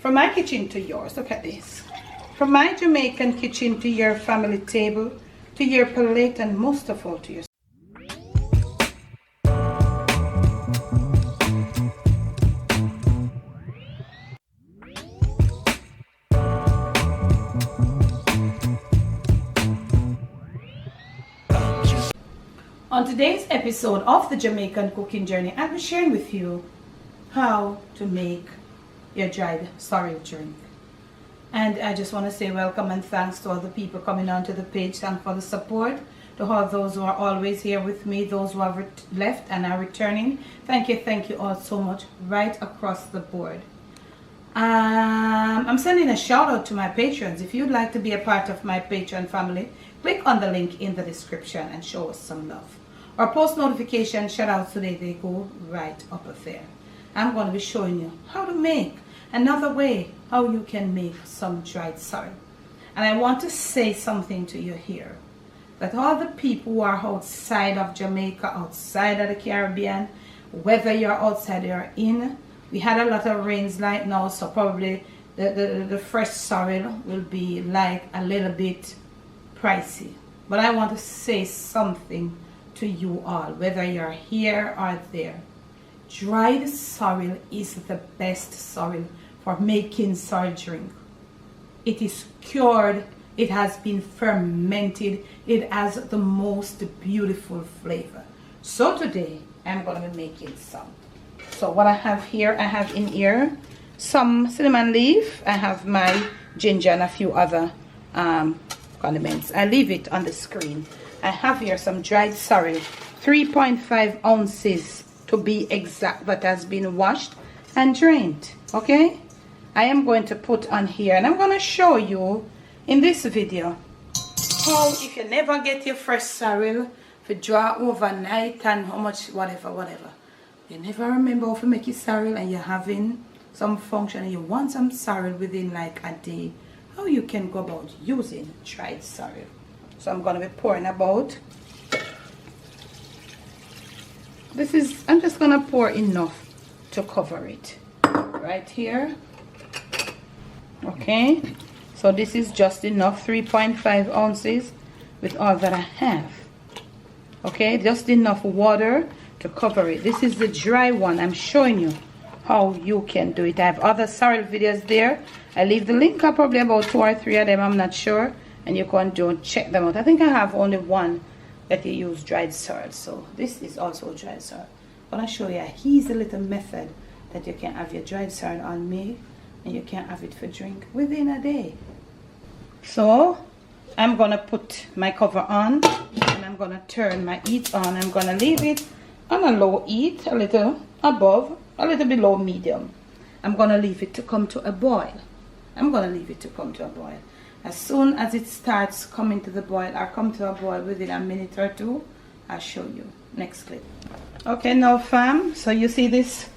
From my kitchen to yours, look at this. From my Jamaican kitchen to your family table, to your plate, and most of all to your On today's episode of the Jamaican cooking journey, I'll be sharing with you how to make your dried sorrel drink. And I just want to say welcome and thanks to all the people coming onto the page. Thanks for the support. To all those who are always here with me, those who have left and are returning, thank you all so much right across the board. I'm sending a shout out to my patrons. If you'd like to be a part of my Patreon family, click on the link in the description and show us some love. Our post notification shout outs today, they go right up there. I'm going to be showing you how to make another way how you can make some dried sorrel. And I want to say something to you here, that all the people who are outside of Jamaica, outside of the Caribbean, whether you're outside or in, we had a lot of rains right now, so probably the fresh sorrel will be like a little bit pricey. But I want to say something to you all, whether you're here or there. Dried sorrel is the best sorrel for making sorrel drink. It is cured, it has been fermented, it has the most beautiful flavor. So today I'm going to be making some. So what I have here, I have in here some cinnamon leaf, I have my ginger and a few other condiments. I leave it on the screen. I have here some dried sorrel, 3.5 ounces to be exact, that has been washed and drained. Okay, I am going to put on here, and I'm going to show you in this video how, if you never get your fresh sorrel, to draw overnight and how much whatever, you never remember how to make your sorrel and you're having some function and you want some sorrel within like a day, how you can go about using dried sorrel. So I'm going to be pouring about. I'm just going to pour enough to cover it right here. Okay, so this is just enough, 3.5 ounces with all that I have. Okay, just enough water to cover it. This is the dry one. I'm showing you how you can do it. I have other sorrel videos there. I leave the link up, probably about 2 or 3 of them, I'm not sure, and you can do check them out. I think I have only one that you use dried sorrel, so this is also dried sorrel. I'm going to show you a easy little method that you can have your dried sorrel on me and you can have it for drink within a day. So I'm going to put my cover on and I'm going to turn my heat on. I'm going to leave it on a low heat, a little above, a little below medium. I'm going to leave it to come to a boil. As soon as it starts coming to the boil, or come to a boil within a minute or two, I'll show you. Next clip. Okay, now fam, so you see this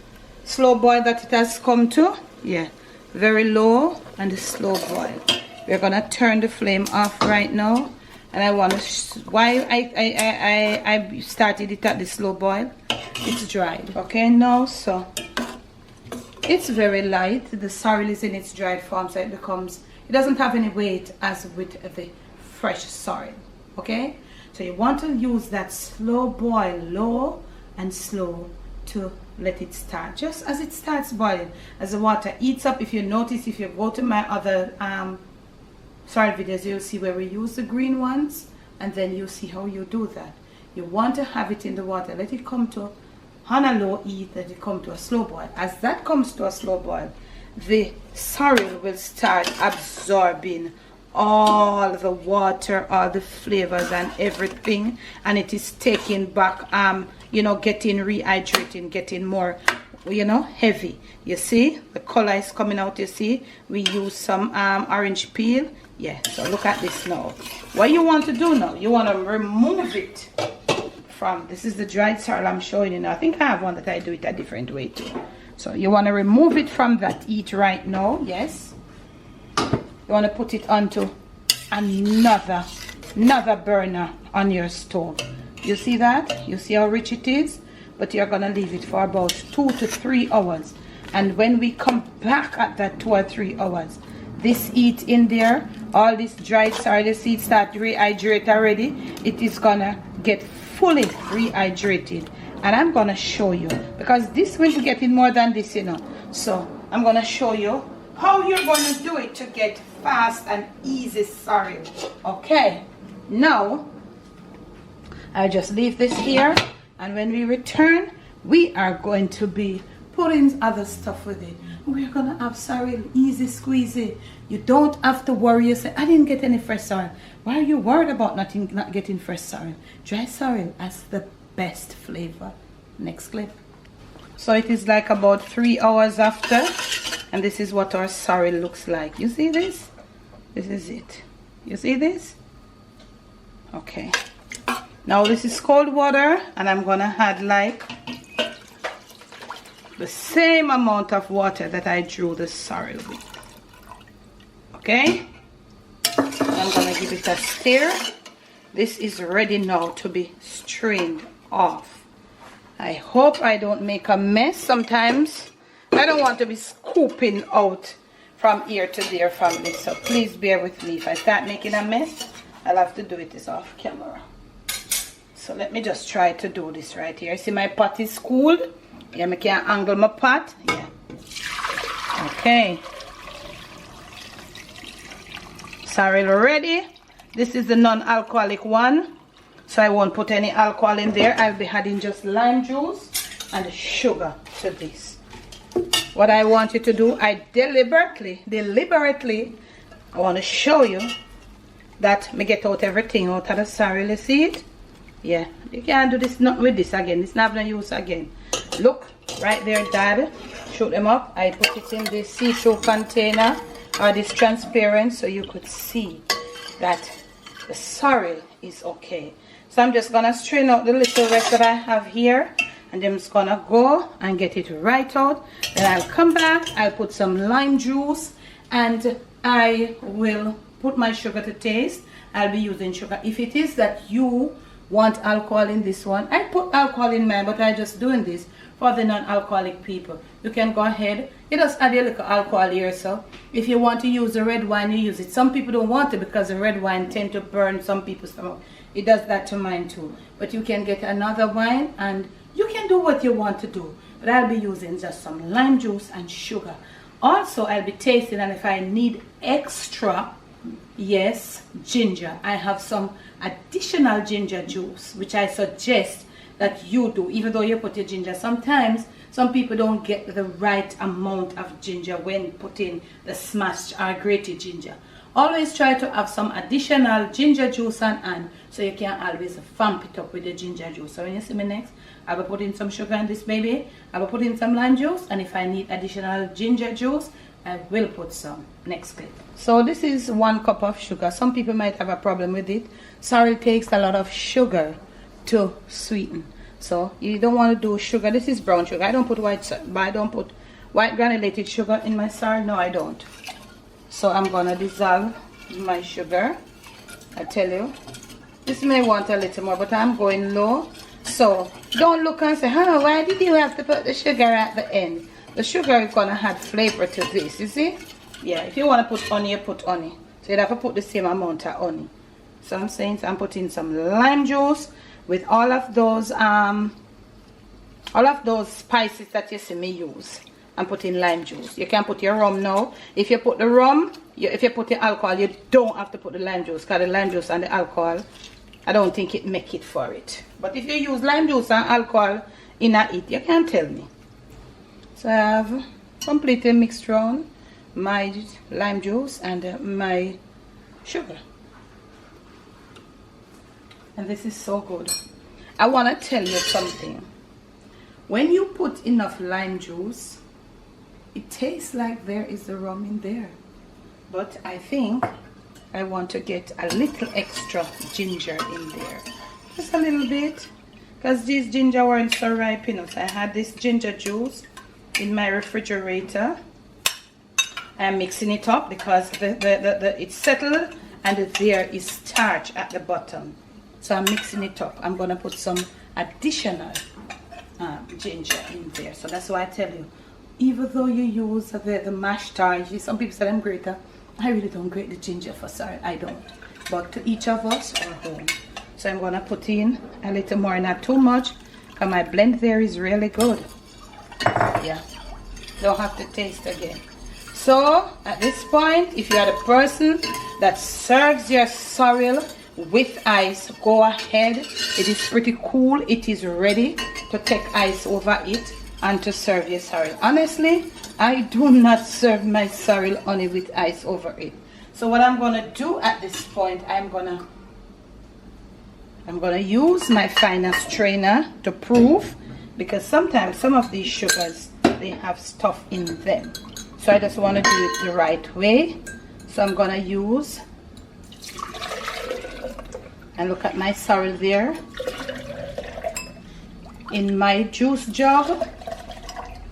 slow boil that it has come to? Yeah, very low and a slow boil. We're gonna turn the flame off right now, and I want to why I started it at the slow boil. It's dried. Okay, now so it's very light. The sorrel is in its dried form, so it doesn't have any weight as with the fresh sorrel. Okay, so you want to use that slow boil, low and slow, to let it start. Just as it starts boiling, as the water heats up, if you notice, if you go to my other sorrel videos, you'll see where we use the green ones, and then you'll see how you do that. You want to have it in the water, let it come to on a low heat, let it come to a slow boil. As that comes to a slow boil, the sorrel will start absorbing all the water, all the flavors and everything, and it is taking back getting rehydrating, getting more heavy. You see the color is coming out. You see we use some orange peel. Yeah, so look at this now. What you want to do now, you want to remove it from, this is the dried sorrel I'm showing you now. I think I have one that I do it a different way too. So you want to remove it from that heat right now. Yes, you want to put it onto another burner on your stove. You see that? You see how rich it is? But you're going to leave it for about 2 to 3 hours. And when we come back at that 2 or 3 hours, this heat in there, all this dried sorrel seeds start to rehydrate already. It is gonna get fully rehydrated. And I'm gonna show you, because this will be getting more than this, you know. So I'm gonna show you how you're gonna do it to get fast and easy sorrel. Okay, now I'll just leave this here, and when we return, we are going to be putting other stuff with it. We're gonna have sorrel easy squeezy. You don't have to worry. You say, I didn't get any fresh sorrel. Why are you worried about not getting fresh sorrel? Dry sorrel has the best flavor. Next clip. So it is like about 3 hours after, and this is what our sorrel looks like. You see this? This is it. You see this? Okay. Now this is cold water, and I'm gonna add like the same amount of water that I drew the sorrel with. Okay? I'm gonna give it a stir. This is ready now to be strained off. I hope I don't make a mess. Sometimes I don't want to be scooping out from here to there, family, so please bear with me. If I start making a mess, I'll have to do it off camera. So let me just try to do this right here. See, my pot is cooled. Yeah, I can angle my pot. Yeah. Okay. Sorrel ready. This is the non-alcoholic one, so I won't put any alcohol in there. I'll be adding just lime juice and sugar to this. What I want you to do, I deliberately, I want to show you that me get out everything out of the sorrel. You see it? Yeah, you can't do this not with this again. It's not gonna use again. Look right there, Dad. Shoot them up. I put it in this see-through container, or this transparent, so you could see that the sorrel is okay. So I'm just gonna strain out the little rest that I have here, and I'm just gonna go and get it right out. Then I'll come back, I'll put some lime juice, and I will put my sugar to taste. I'll be using sugar. If it is that you want alcohol in this one, I put alcohol in mine, but I'm just doing this for the non-alcoholic people. You can go ahead, you just add a little alcohol here. So if you want to use the red wine, you use it. Some people don't want it because the red wine tend to burn some people's stomach. It does that to mine too. But you can get another wine, and you can do what you want to do. But I'll be using just some lime juice and sugar. Also, I'll be tasting, and if I need extra, yes, ginger. I have some additional ginger juice, which I suggest that you do, even though you put your ginger. Sometimes some people don't get the right amount of ginger when putting the smashed or grated ginger. Always try to have some additional ginger juice on, so you can always vamp it up with the ginger juice. So when you see me next, I will put in some sugar in this baby. I will put in some lime juice, and if I need additional ginger juice, I will put some. Next clip. So this is 1 cup of sugar. Some people might have a problem with it. Sorrel takes a lot of sugar to sweeten, so you don't want to do sugar. This is brown sugar. I don't put white granulated sugar in my sorrel. No, I don't. So I'm gonna dissolve my sugar. I tell you, this may want a little more, but I'm going low. So don't look and say, oh, why did you have to put the sugar at the end? The sugar is gonna add flavor to this, you see? Yeah, if you want to put honey, you put honey. So you'd have to put the same amount of honey. So I'm saying, so I'm putting some lime juice with all of those spices that you see me use. I'm putting lime juice. You can put your rum now. If you put the rum, if you put the alcohol, you don't have to put the lime juice, because the lime juice and the alcohol, I don't think it make it for it. But if you use lime juice and alcohol in it, you can tell me. So I have completely mixed around my lime juice and my sugar. And this is so good. I want to tell you something. When you put enough lime juice, it tastes like there is the rum in there. But I think I want to get a little extra ginger in there. Just a little bit. Because these ginger weren't so ripe enough. So I had this ginger juice in my refrigerator. I'm mixing it up because it's settled and there is starch at the bottom. So I'm mixing it up. I'm going to put some additional ginger in there. So that's why I tell you, even though you use the mashed orange, some people say I'm greater. I really don't grate the ginger for sorrel. I don't. But to each of us our home. So I'm gonna put in a little more, not too much, because my blend there is really good. Yeah, don't have to taste again. So at this point, if you are the person that serves your sorrel with ice, go ahead. It is pretty cool. It is ready to take ice over it and to serve your sorrel. Honestly, I do not serve my sorrel only with ice over it. So what I'm gonna do at this point, I'm gonna use my finer strainer to prove, because sometimes some of these sugars, they have stuff in them. So I just want to do it the right way. So I'm gonna use, and look at my sorrel there in my juice jug.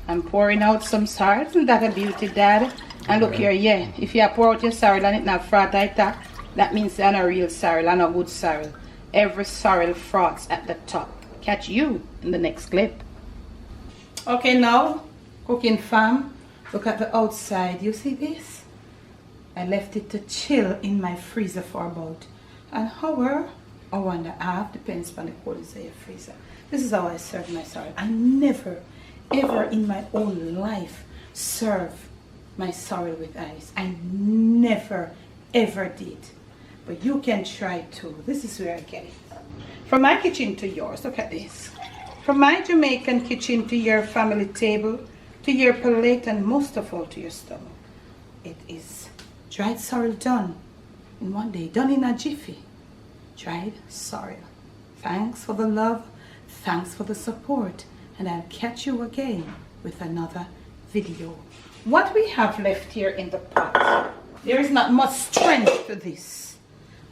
I'm pouring out some sorrel. Isn't that a beauty, Dad? And look here, yeah, if you pour out your sorrel and it not froth like that, that means they're not real sorrel and a good sorrel. Every sorrel froths at the top. Catch you in the next clip. Okay, now, cooking fam, look at the outside. You see this? I left it to chill in my freezer for about an hour and a half, depends on the coldness of your freezer. This is how I serve my sorrel. I never, ever in my own life serve my sorrel with ice. I never, ever did. But you can try too. This is where I get it. From my kitchen to yours, look at this. From my Jamaican kitchen to your family table, to your plate, and most of all to your stomach. It is dried sorrel done in one day, done in a jiffy. Dried sorrel. Thanks for the love, thanks for the support, and I'll catch you again with another video. What we have left here in the pot, there is not much strength to this,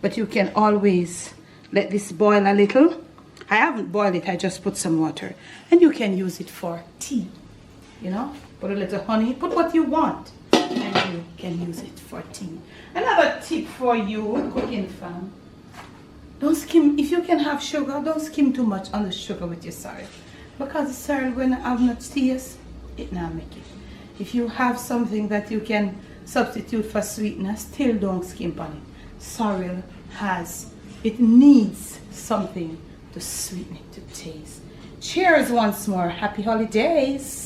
but you can always let this boil a little. I haven't boiled it, I just put some water, and you can use it for tea. You know, put a little honey, put what you want, and you can use it for tea. Another tip for you, cooking fam, don't skim. If you can have sugar, don't skim too much on the sugar with your sorrel, because the sorrel, when I have not taste, it not make it. If you have something that you can substitute for sweetness, still don't skim on it. Sorrel it needs something to sweeten it, to taste. Cheers once more. Happy holidays.